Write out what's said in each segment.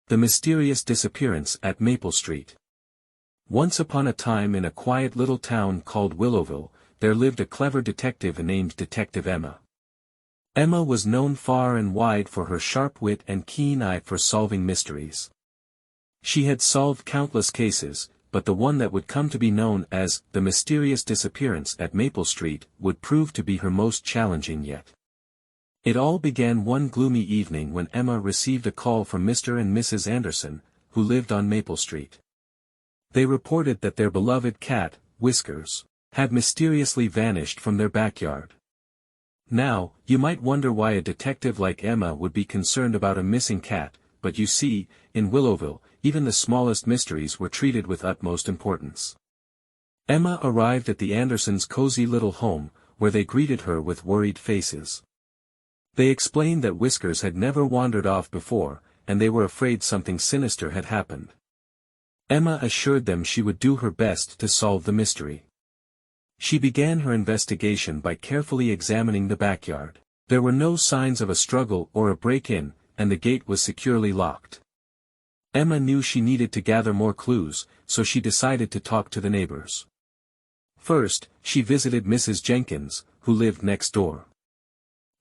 The Mysterious Disappearance at Maple Street. Once upon a time in a quiet little town called Willowville, there lived a clever detective named Detective Emma. Emma was known far and wide for her sharp wit and keen eye for solving mysteries. She had solved countless cases, but the one that would come to be known as the Mysterious Disappearance at Maple Street would prove to be her most challenging yet. It all began one gloomy evening when Emma received a call from Mr. and Mrs. Anderson, who lived on Maple Street. They reported that their beloved cat, Whiskers, had mysteriously vanished from their backyard. Now, you might wonder why a detective like Emma would be concerned about a missing cat, but you see, in Willowville, even the smallest mysteries were treated with utmost importance. Emma arrived at the Andersons' cozy little home, where they greeted her with worried faces. They explained that Whiskers had never wandered off before, and they were afraid something sinister had happened. Emma assured them she would do her best to solve the mystery. She began her investigation by carefully examining the backyard. There were no signs of a struggle or a break-in, and the gate was securely locked. Emma knew she needed to gather more clues, so she decided to talk to the neighbors. First, she visited Mrs. Jenkins, who lived next door.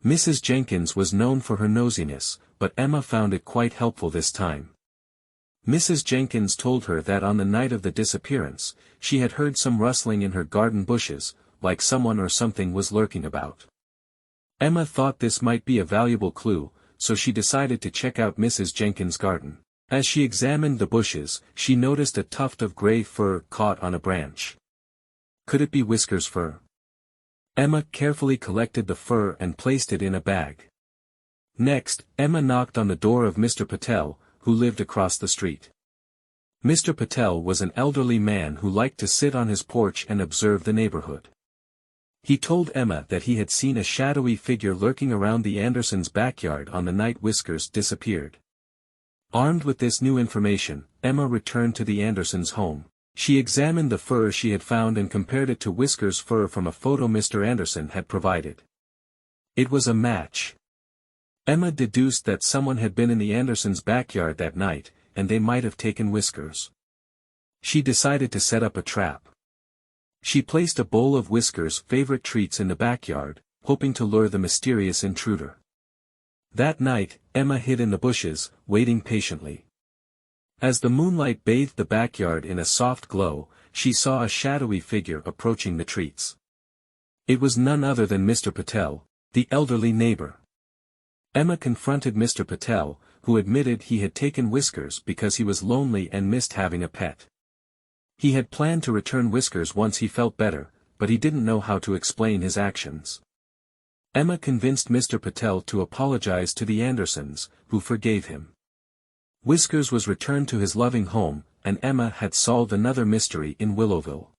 Mrs. Jenkins was known for her nosiness, but Emma found it quite helpful this time. Mrs. Jenkins told her that on the night of the disappearance, she had heard some rustling in her garden bushes, like someone or something was lurking about. Emma thought this might be a valuable clue, so she decided to check out Mrs. Jenkins' garden. As she examined the bushes, she noticed a tuft of gray fur caught on a branch. Could it be Whiskers' fur? Emma carefully collected the fur and placed it in a bag. Next, Emma knocked on the door of Mr. Patel, who lived across the street. Mr. Patel was an elderly man who liked to sit on his porch and observe the neighborhood. He told Emma that he had seen a shadowy figure lurking around the Andersons' backyard on the night Whiskers disappeared. Armed with this new information, Emma returned to the Andersons' home. She examined the fur she had found and compared it to Whiskers' fur from a photo Mr. Anderson had provided. It was a match. Emma deduced that someone had been in the Andersons' backyard that night, and they might have taken Whiskers. She decided to set up a trap. She placed a bowl of Whiskers' favorite treats in the backyard, hoping to lure the mysterious intruder. That night, Emma hid in the bushes, waiting patiently. As the moonlight bathed the backyard in a soft glow, she saw a shadowy figure approaching the treats. It was none other than Mr. Patel, the elderly neighbor. Emma confronted Mr. Patel, who admitted he had taken Whiskers because he was lonely and missed having a pet. He had planned to return Whiskers once he felt better, but he didn't know how to explain his actions. Emma convinced Mr. Patel to apologize to the Andersons, who forgave him. Whiskers was returned to his loving home, and Emma had solved another mystery in Willowville.